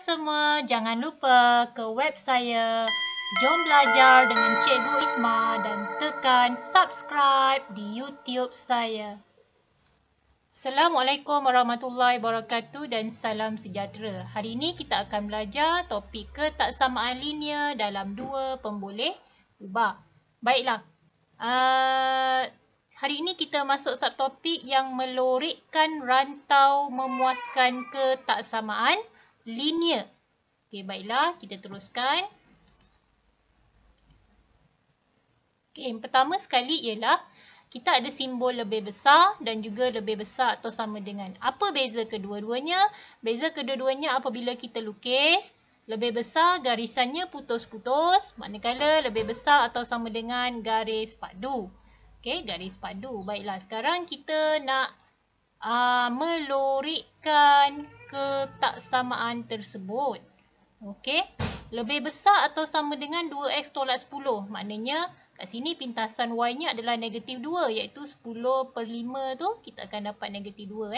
semua, jangan lupa ke web saya Jom Belajar dengan Cikgu Isma dan tekan subscribe di YouTube saya. Assalamualaikum warahmatullahi wabarakatuh dan salam sejahtera. Hari ini kita akan belajar topik ketaksamaan linear dalam dua pemboleh ubah. Baiklah. Hari ini kita masuk subtopik yang melorikkan rantau memuaskan ketaksamaan linear. Okey, baiklah, kita teruskan. Okey, yang pertama sekali ialah kita ada simbol lebih besar dan juga lebih besar atau sama dengan. Apa beza kedua-duanya? Beza kedua-duanya apabila kita lukis, lebih besar garisannya putus-putus, manakala lebih besar atau sama dengan garis padu. Okey, garis padu. Baiklah, sekarang kita nak melorikkan ketaksamaan tersebut. Okey, lebih besar atau sama dengan 2x tolak 10. Maknanya kat sini pintasan y-nya adalah negatif 2, iaitu 10 per 5 tu kita akan dapat negatif 2.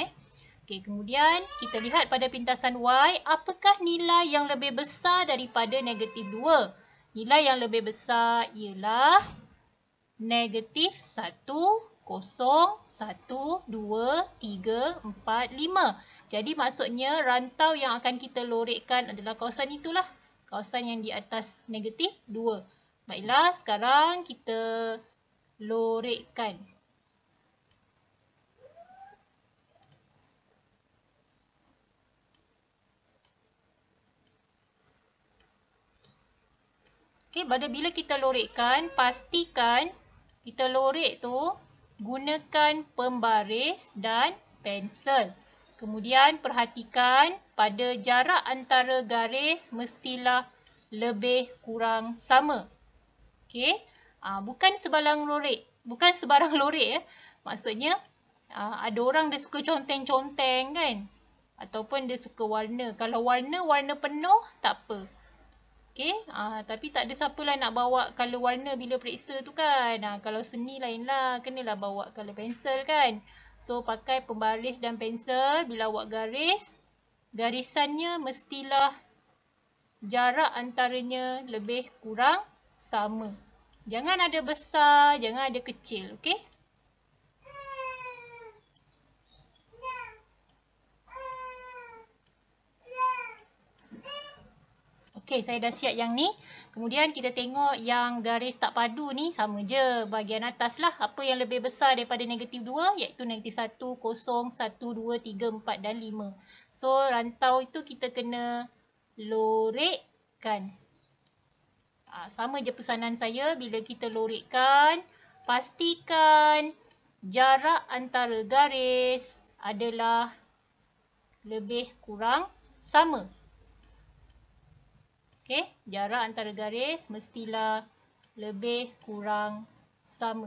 Okey, kemudian kita lihat pada pintasan y, apakah nilai yang lebih besar daripada negatif 2? Nilai yang lebih besar ialah negatif 1, 0, 1, 2, 3, 4, 5. Jadi maksudnya rantau yang akan kita lorikkan adalah kawasan itulah. Kawasan yang di atas negatif 2. Baiklah, sekarang kita lorikkan. Okey, bila kita lorikkan, pastikan kita lorik tu gunakan pembaris dan pensel. Kemudian perhatikan pada jarak antara garis mestilah lebih kurang sama. Okey, bukan sebarang lorik. Bukan sebarang lorik. Maksudnya ada orang dia suka conteng-conteng kan. Ataupun dia suka warna. Kalau warna penuh tak apa. Okey, tapi tak ada siapalah nak bawa color warna bila periksa tu kan. Kalau seni lainlah, kenalah bawa color pensel kan. So, pakai pembaris dan pensel bila buat garis. Garisannya mestilah jarak antaranya lebih kurang sama. Jangan ada besar, jangan ada kecil. Okey? Okey, saya dah siap yang ni. Kemudian kita tengok yang garis tak padu ni sama je. Bahagian atas lah. Apa yang lebih besar daripada negatif 2? Iaitu negatif 1, 0, 1, 2, 3, 4 dan 5. So, rantau itu kita kena lorikkan. Sama je pesanan saya. Bila kita lorikkan, pastikan jarak antara garis adalah lebih kurang sama. Okey, jarak antara garis mestilah lebih kurang sama.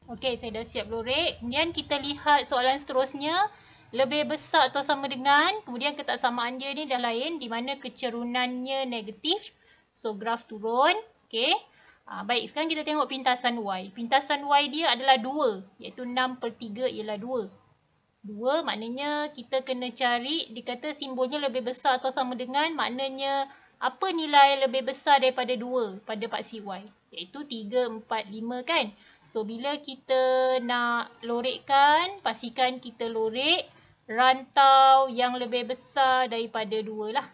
Okey, saya dah siap lorik. Kemudian kita lihat soalan seterusnya. Lebih besar atau sama dengan, kemudian ketaksamaan dia ni dah lain, di mana kecerunannya negatif. So, graf turun. Okey. Baik, sekarang kita tengok pintasan Y. Pintasan Y dia adalah 2, iaitu 6 per 3 ialah 2. 2 maknanya kita kena cari, dikata simbolnya lebih besar atau sama dengan, maknanya apa nilai lebih besar daripada 2 pada paksi Y? Iaitu 3, 4, 5 kan? So, bila kita nak lorikkan, pastikan kita lorik rantau yang lebih besar daripada 2 lah.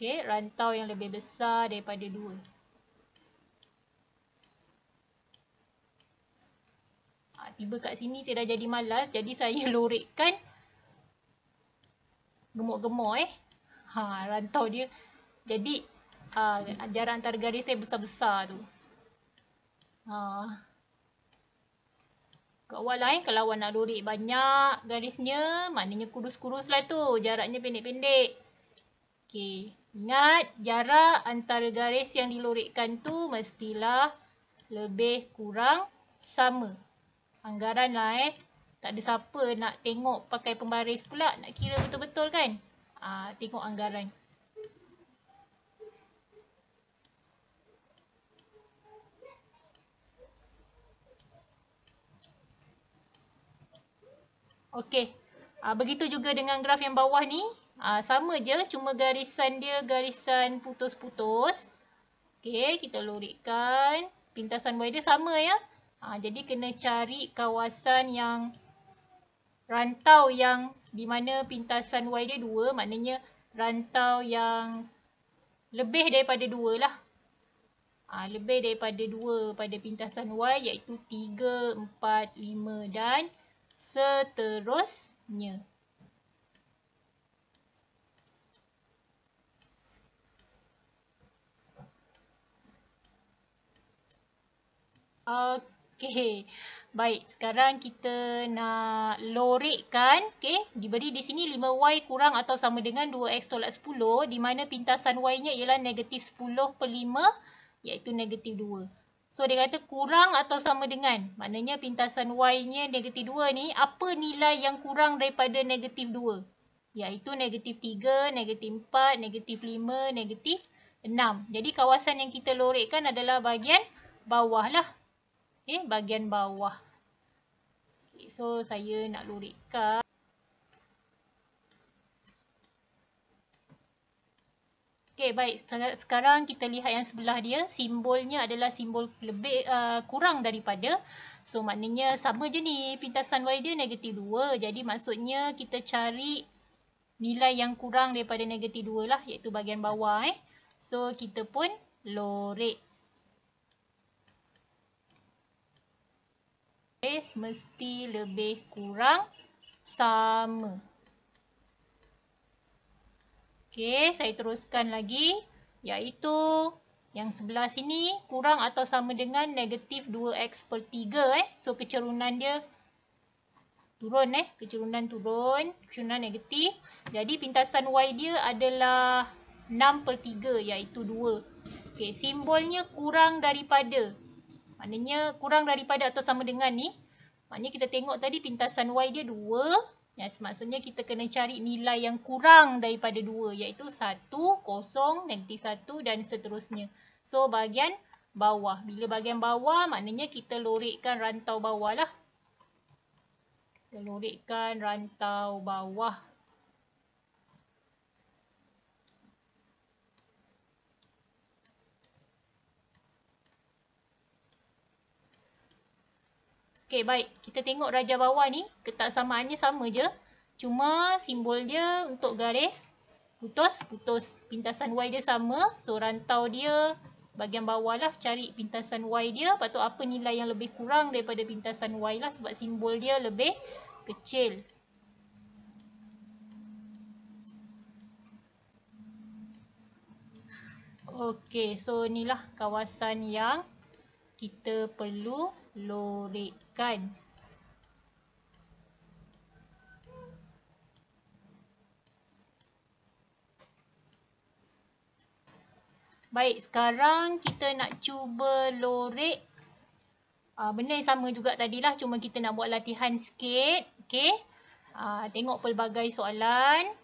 Okey, rantau yang lebih besar daripada 2. Tiba kat sini saya dah jadi malas. Jadi saya lorikkan gemuk-gemuk rantau dia. Jadi jarak antara garis saya besar-besar tu. Kat awal lah kalau awak nak lorik banyak garisnya, maknanya kurus-kurus lah tu. Jaraknya pendek-pendek. Okey. Ingat, jarak antara garis yang dilorikkan tu mestilah lebih kurang sama. Anggaran lah Tak ada siapa nak tengok pakai pembaris pula. Nak kira betul-betul kan? Tengok anggaran. Okey. Begitu juga dengan graf yang bawah ni. Sama je, cuma garisan dia garisan putus-putus. Okey, kita lorekkan. Pintasan Y dia sama ya. Jadi kena cari kawasan yang rantau yang di mana pintasan Y dia 2. Maknanya rantau yang lebih daripada 2 lah. Lebih daripada 2 pada pintasan Y iaitu 3, 4, 5 dan seterusnya. Okey. Baik, sekarang kita nak lorekkan. Okey, diberi di sini 5Y kurang atau sama dengan 2X tolak 10 di mana pintasan Y-nya ialah negatif 10 per 5 iaitu negatif 2. So, dia kata kurang atau sama dengan. Maknanya pintasan Y-nya negatif 2 ni, apa nilai yang kurang daripada negatif 2? Iaitu negatif 3, negatif 4, negatif 5, negatif 6. Jadi, kawasan yang kita lorekkan adalah bahagian bawah lah. Okay, bahagian bawah. Okay, so, saya nak lorekkan. Okay, baik. Sekarang kita lihat yang sebelah dia. Simbolnya adalah simbol lebih kurang daripada. So, maknanya sama je ni. Pintasan Y dia negatif 2. Jadi, maksudnya kita cari nilai yang kurang daripada negatif 2 lah. Iaitu bahagian bawah. So, kita pun lorek. Mesti lebih kurang sama. Okey, saya teruskan lagi. Iaitu yang sebelah sini kurang atau sama dengan negatif 2x per 3. So, kecerunan dia turun. Kecerunan turun. Kecerunan negatif. Jadi, pintasan Y dia adalah 6 per 3 iaitu 2. Okey, simbolnya kurang daripada. Maknanya kurang daripada atau sama dengan ni. Maknanya kita tengok tadi pintasan Y dia 2. Maksudnya kita kena cari nilai yang kurang daripada 2. Iaitu 1, 0, negatif 1 dan seterusnya. So bahagian bawah. Bila bahagian bawah maknanya kita lorekkan rantau bawah lah. Kita lorekkan rantau bawah. Okey, baik. Kita tengok raja bawah ni. Ketaksamaannya sama je. Cuma simbol dia untuk garis putus. Pintasan Y dia sama. So, rantau dia bahagian bawah lah. Cari pintasan Y dia. Lepas tu apa nilai yang lebih kurang daripada pintasan Y lah. Sebab simbol dia lebih kecil. Okey, so inilah kawasan yang kita perlu lorekkan. Baik, sekarang kita nak cuba lorek. Benda yang sama juga tadilah, cuma kita nak buat latihan sikit. Okey. Tengok pelbagai soalan.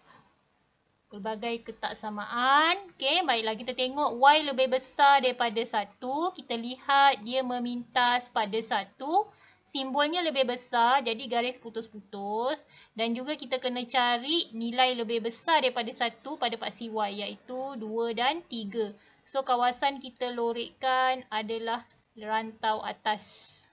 Pelbagai ketaksamaan. Okey, baiklah kita tengok Y lebih besar daripada 1. Kita lihat dia memintas pada 1. Simbolnya lebih besar, jadi garis putus-putus. Dan juga kita kena cari nilai lebih besar daripada 1 pada paksi Y, iaitu 2 dan 3. So, kawasan kita lorekkan adalah rantau atas.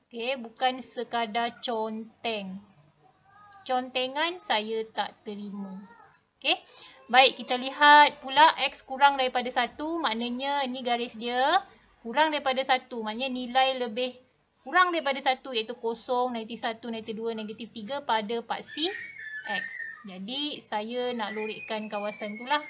Okey, bukan sekadar conteng. Contengan saya tak terima. Okey. Baik, kita lihat pula X kurang daripada 1. Maknanya ni garis dia. Kurang daripada 1. Maknanya nilai lebih kurang daripada 1 iaitu 0, negatif 1, negatif 2, negatif 3 pada paksi X. Jadi, saya nak lorekkan kawasan tu lah.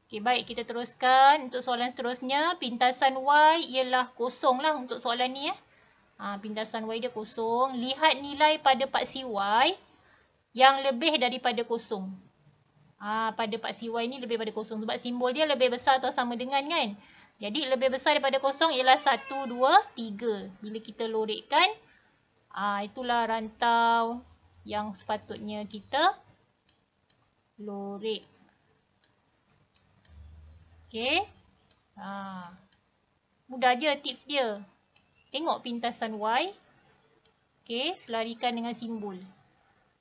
Okey, baik. Kita teruskan. Untuk soalan seterusnya, pintasan Y ialah 0 lah untuk soalan ni. Pintasan Y dia 0. Lihat nilai pada paksi Y yang lebih daripada 0. Pada paksi Y ni lebih daripada 0. Sebab simbol dia lebih besar atau sama dengan kan. Jadi lebih besar daripada kosong ialah 1, 2, 3. Bila kita lorekkan, itulah rantau yang sepatutnya kita lorek. Okey. Mudah je tips dia. Tengok pintasan Y. Okey, selarikan dengan simbol.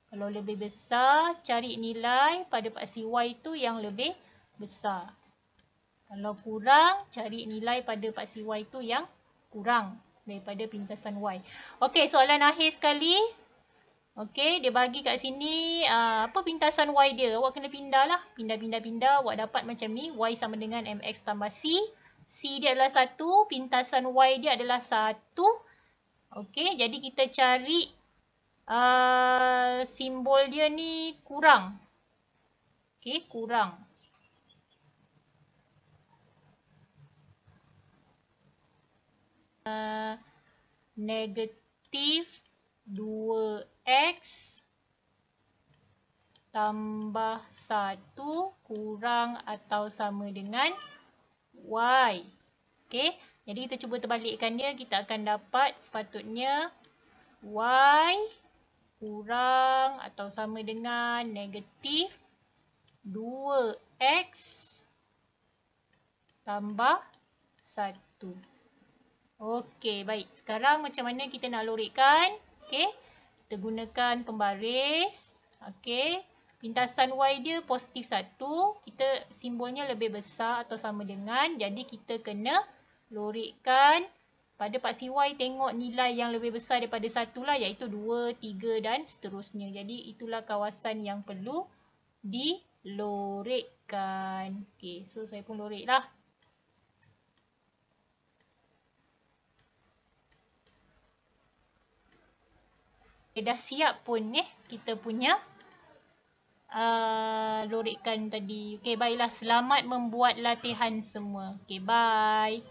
Kalau lebih besar, cari nilai pada paksi Y tu yang lebih besar. Kalau kurang, cari nilai pada paksi Y tu yang kurang daripada pintasan Y. Okey, soalan akhir sekali. Okey, dia bagi kat sini apa pintasan Y dia. Awak kena pindah lah. Pindah. Awak dapat macam ni. Y sama dengan MX tambah C. C dia adalah 1. Pintasan Y dia adalah 1. Okey, jadi kita cari simbol dia ni kurang. Okey, kurang. Negatif 2x tambah 1 kurang atau sama dengan y. Okey, jadi kita cuba terbalikkan dia. Kita akan dapat sepatutnya y kurang atau sama dengan negatif 2x tambah 1. Okey, baik. Sekarang macam mana kita nak lorekkan? Okey, kita gunakan pembaris. Okey, pintasan Y dia positif 1. Kita simbolnya lebih besar atau sama dengan. Jadi kita kena lorekkan pada paksi Y, tengok nilai yang lebih besar daripada 1 lah, iaitu 2, 3 dan seterusnya. Jadi itulah kawasan yang perlu dilorekkan. Okey, so saya pun lorek lah. Dah siap pun kita punya lorekkan tadi. Okey, baiklah. Selamat membuat latihan semua. Okey, bye.